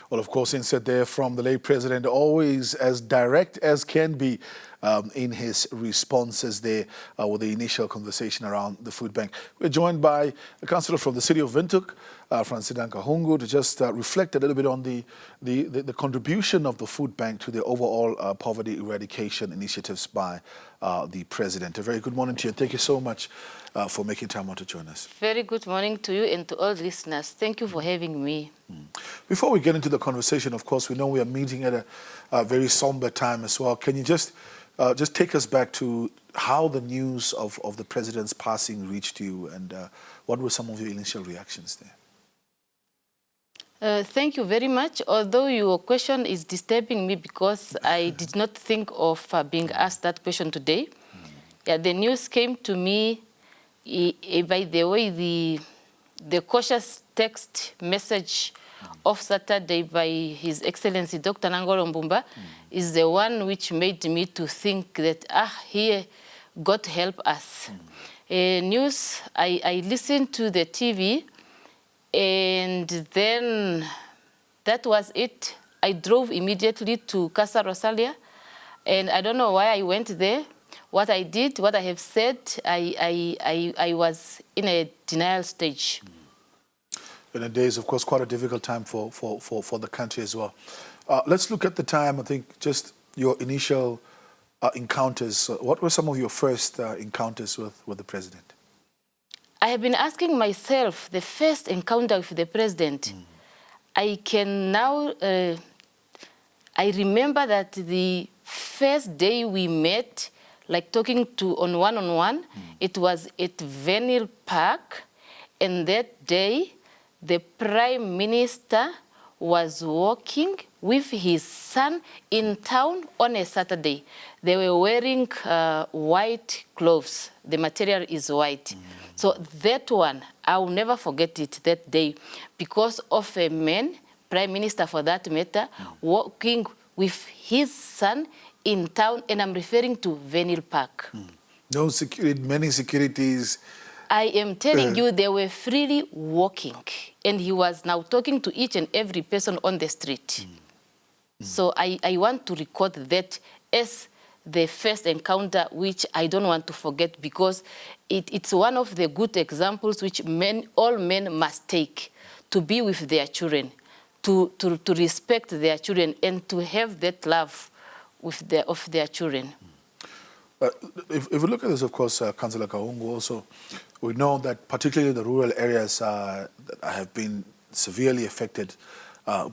Well, of course, instead there from the late president, always as direct as can be in his responses there with the initial conversation around the food bank. We're joined by a councillor from the city of Windhoek, Francina Kahungu, to just reflect a little bit on the contribution of the food bank to the overall poverty eradication initiatives by the president. A very good morning to you, and thank you so much for making time out to join us. Very good morning to you and to all listeners. Thank you for having me. Before we get into the conversation, of course, we know we are meeting at a very somber time as well. Can you just take us back to how the news of the president's passing reached you, and what were some of your initial reactions there? Thank you very much. Although your question is disturbing me because I did not think of being asked that question today. Yeah, the news came to me by the way the cautious text message of Saturday by His Excellency Dr. Nangolo Mbumba is the one which made me to think that, here, God help us. News, I listened to the TV, and then that was it. I drove immediately to Casa Rosalia, and I don't know why I went there. What I did, what I have said, I was in a denial stage. And it is, of course, quite a difficult time for the country as well. Let's look at the time, I think, just your initial encounters. What were some of your first encounters with the president? I have been asking myself, the first encounter with the president, I can now, I remember that the first day we met, like talking to on one-on-one, it was at Venil Park, and that day, the Prime Minister was walking with his son in town on a Saturday. They were wearing white clothes. The material is white. So that one, I will never forget it that day because of a man, Prime Minister for that matter, walking with his son in town, and I'm referring to Venil Park. No security, many securities. I am telling you, they were freely walking, and he was now talking to each and every person on the street. So I want to record that as the first encounter, which I don't want to forget, because it's one of the good examples which all men must take to be with their children, to respect their children, and to have that love of their children. If we look at this, of course, Councillor Kahungu, also, we know that particularly the rural areas have been severely affected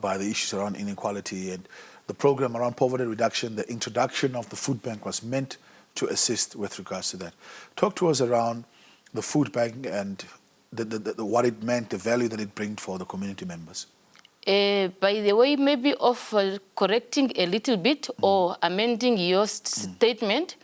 by the issues around inequality, and the program around poverty reduction, the introduction of the food bank was meant to assist with regards to that. Talk to us around the food bank and what it meant, the value that it brings for the community members. By the way, maybe of correcting a little bit or amending your statement,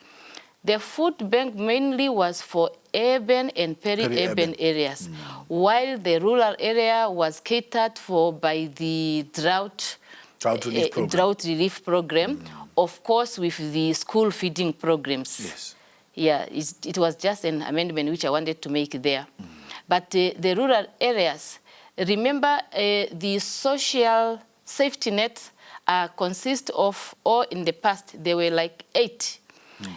the food bank mainly was for urban and peri-urban areas, while the rural area was catered for by the drought relief program, of course, with the school feeding programs. Yes. Yeah, it was just an amendment which I wanted to make there. But the rural areas, remember, the social safety nets consist of, or in the past, there were like 8.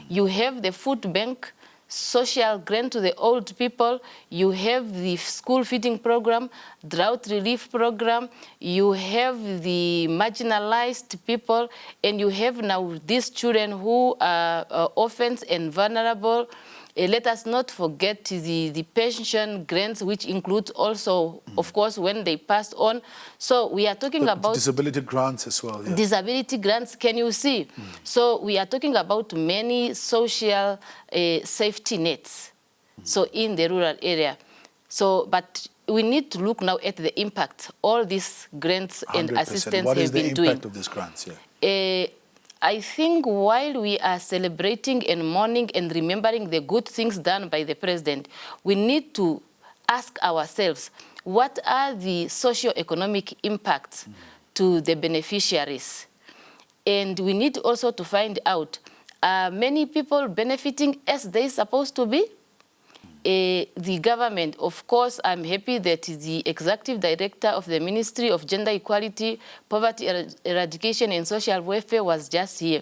You have the food bank, social grant to the old people, you have the school feeding program, drought relief program, you have the marginalized people, and you have now these children who are orphans and vulnerable. Let us not forget the pension grants, which includes also, of course, when they passed on. So we are talking about disability grants as well. Yeah. Disability grants, can you see? So we are talking about many social safety nets, so in the rural area. So, but we need to look now at the impact all these grants and 100%. assistance What have is the been doing. impact of these grants? Yeah. I think while we are celebrating and mourning and remembering the good things done by the president, we need to ask ourselves, what are the socio-economic impacts to the beneficiaries? And we need also to find out, are many people benefiting as they're supposed to be? the government, of course, I'm happy that the Executive Director of the Ministry of Gender Equality, Poverty Eradication and Social Welfare was just here.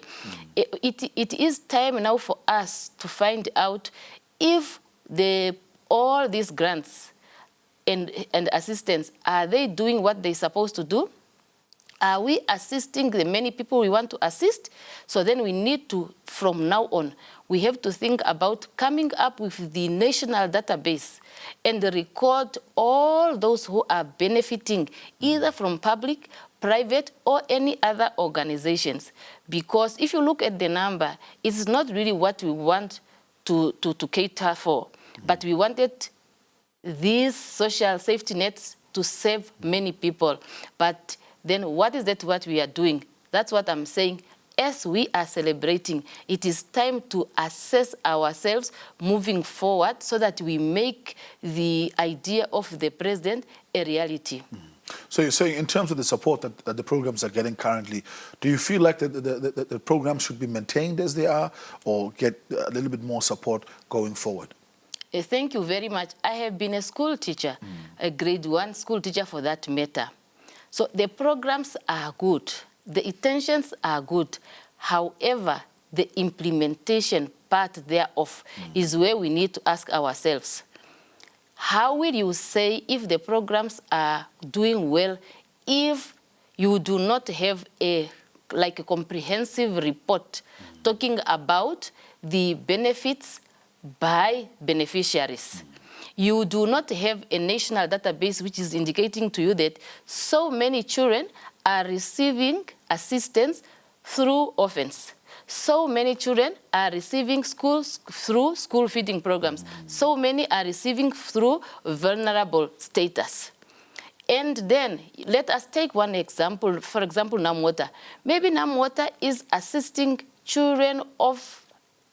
It is time now for us to find out if all these grants and assistance, are they doing what they're supposed to do? Are we assisting the many people we want to assist? So then we need to, from now on, we have to think about coming up with the national database and record all those who are benefiting either from public, private, or any other organizations. Because if you look at the number, it's not really what we want to cater for. But we wanted these social safety nets to save many people. But then what is that what we are doing? That's what I'm saying. As we are celebrating, it is time to assess ourselves moving forward so that we make the idea of the president a reality. So you're saying in terms of the support that the programs are getting currently, do you feel like the programs should be maintained as they are or get a little bit more support going forward? Thank you very much. I have been a school teacher, a grade 1 school teacher for that matter. So the programs are good, the intentions are good. However, the implementation part thereof is where we need to ask ourselves, how will you say if the programs are doing well if you do not have a comprehensive report talking about the benefits by beneficiaries? You do not have a national database which is indicating to you that so many children are receiving assistance through orphans. So many children are receiving schools through school feeding programs. So many are receiving through vulnerable status. And then let us take one example, for example, NAMWATER. Maybe NAMWATER is assisting children of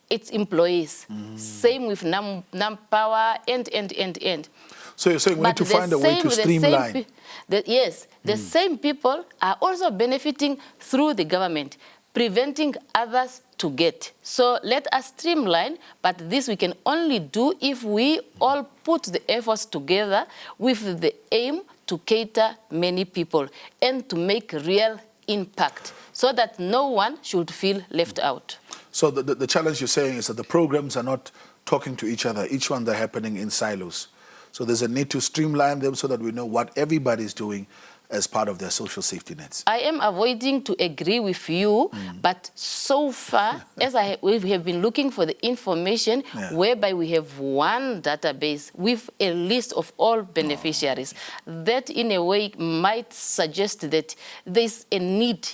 its employees. Same with NAMPower and. So you're saying we need to find a way to streamline. Yes, the same people are also benefiting through the government, preventing others to get. So let us streamline, but this we can only do if we all put the efforts together with the aim to cater many people and to make real impact so that no one should feel left out. So the challenge you're saying is that the programs are not talking to each other. Each one they're happening in silos. So there's a need to streamline them so that we know what everybody's doing as part of their social safety nets. I am avoiding to agree with you, but so far, we have been looking for the information whereby we have one database with a list of all beneficiaries. That in a way might suggest that there's a need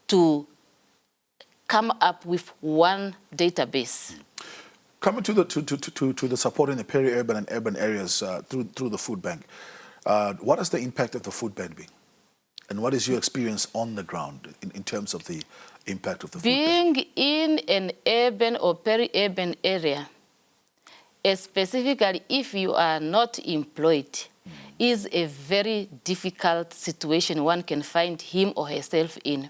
to come up with one database. Coming to the support in the peri-urban and urban areas through the food bank, what has the impact of the food bank been? And what is your experience on the ground in terms of the impact of the food bank? Being in an urban or peri-urban area, specifically if you are not employed, is a very difficult situation one can find him or herself in.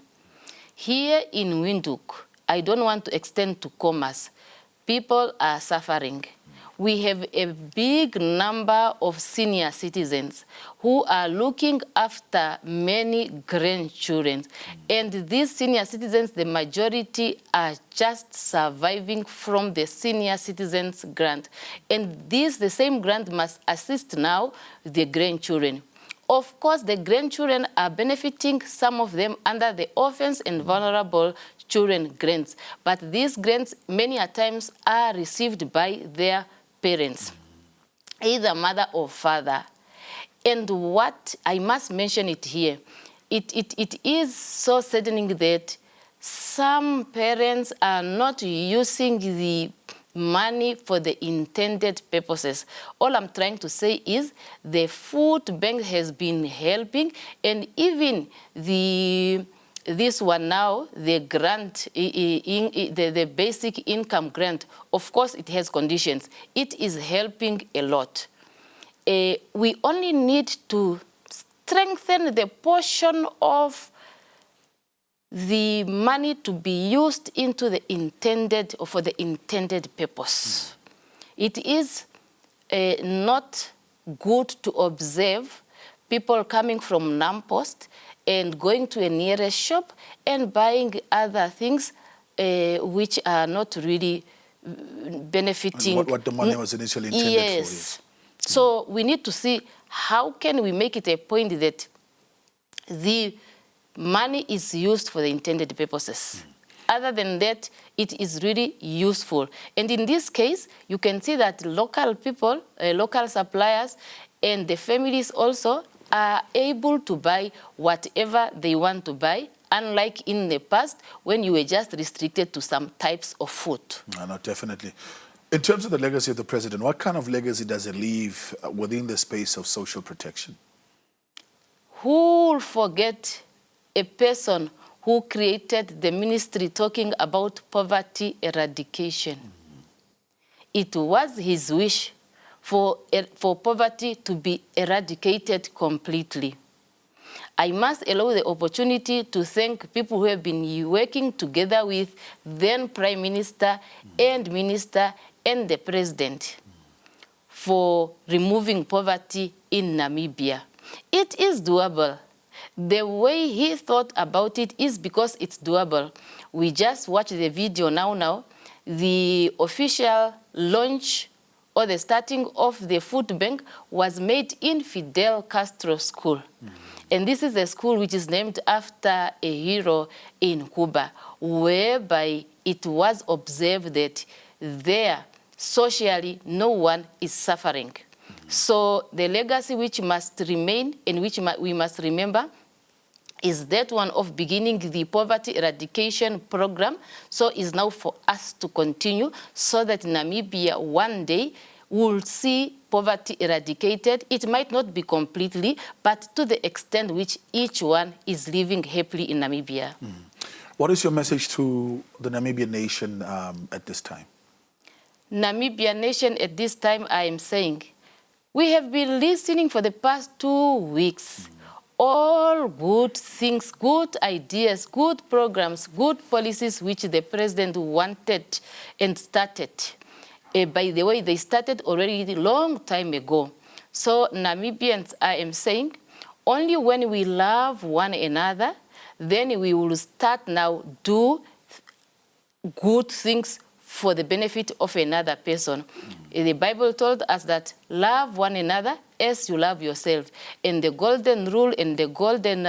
Here in Windhoek, I don't want to extend to Commerce. People are suffering. We have a big number of senior citizens who are looking after many grandchildren. And these senior citizens, the majority are just surviving from the senior citizens grant. And the same grant must assist now the grandchildren. Of course, the grandchildren are benefiting, some of them under the orphans and vulnerable children grants. But these grants, many a times, are received by their parents, either mother or father. And what, I must mention it here, it is so saddening that some parents are not using the money for the intended purposes. All I'm trying to say is the food bank has been helping, and even this one now, the grant, the basic income grant, of course it has conditions. It is helping a lot. We only need to strengthen the portion of the money to be used into the intended or for the intended purpose. It is not good to observe people coming from Nampost and going to a nearest shop and buying other things which are not really benefiting. What the money was initially intended for. Yes. So we need to see how can we make it a point that the money is used for the intended purposes. Other than that, it is really useful. And in this case, you can see that local people, local suppliers, and the families also are able to buy whatever they want to buy, unlike in the past when you were just restricted to some types of food. No, definitely. In terms of the legacy of the president, what kind of legacy does it leave within the space of social protection? Who will forget a person who created the ministry talking about poverty eradication? It was his wish for poverty to be eradicated completely. I must allow the opportunity to thank people who have been working together with then Prime Minister and Minister and the President for removing poverty in Namibia. It is doable. The way he thought about it is because it's doable. We just watched the video now. The official launch or the starting of the Foodbank was made in Fidel Castro School. And this is a school which is named after a hero in Cuba, whereby it was observed that there, socially, no one is suffering. So the legacy which must remain and which we must remember is that one of beginning the poverty eradication program. So it's now for us to continue so that Namibia one day will see poverty eradicated. It might not be completely, but to the extent which each one is living happily in Namibia. What is your message to the Namibian nation at this time? Namibian nation at this time, I am saying, we have been listening for the past 2 weeks. All good things, good ideas, good programs, good policies which the president wanted and started. By the way, they started already a long time ago. So Namibians, I am saying, only when we love one another, then we will start now do good things for the benefit of another person. The Bible told us that love one another as you love yourself. And the golden rule and the golden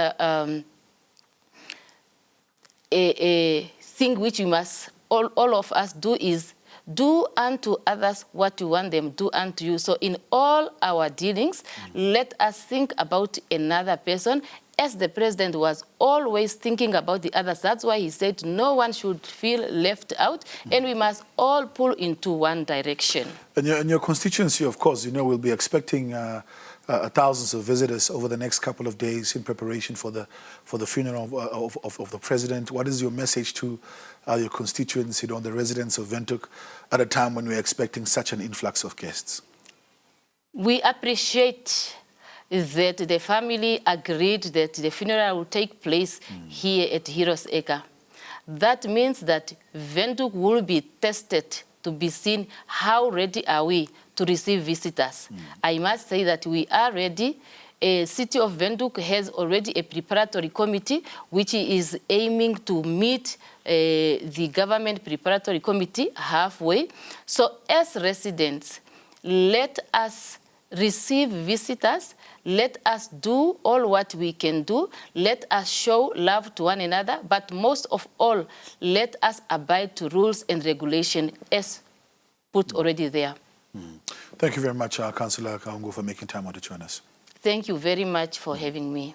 thing which we must, all of us do is do unto others what you want them to do unto you. So in all our dealings, let us think about another person as the president was always thinking about the others. That's why he said no one should feel left out, and we must all pull into one direction. And your constituency, of course, we'll be expecting thousands of visitors over the next couple of days in preparation for the funeral of the president. What is your message to your constituency, the residents of Windhoek, at a time when we're expecting such an influx of guests? We appreciate that the family agreed that the funeral will take place here at Heroes Acre. That means that Windhoek will be tested to be seen how ready are we to receive visitors. I must say that we are ready. City of Windhoek has already a preparatory committee which is aiming to meet the government preparatory committee halfway. So as residents, let us receive visitors. Let us do all what we can do. Let us show love to one another. But most of all, let us abide to rules and regulation as put already there. Thank you very much, Councillor Kahungu, for making time out to join us. Thank you very much for having me.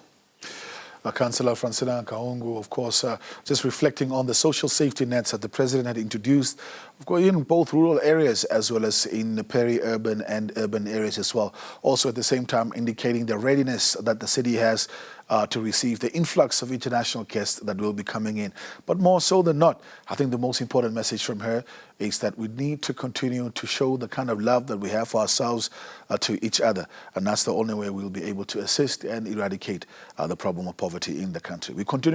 Councillor Francina Kahungu, of course, just reflecting on the social safety nets that the president had introduced, of course, in both rural areas as well as in the peri-urban and urban areas as well. Also, at the same time, indicating the readiness that the city has to receive the influx of international guests that will be coming in. But more so than not, I think the most important message from her is that we need to continue to show the kind of love that we have for ourselves to each other. And that's the only way we'll be able to assist and eradicate the problem of poverty in the country. We continue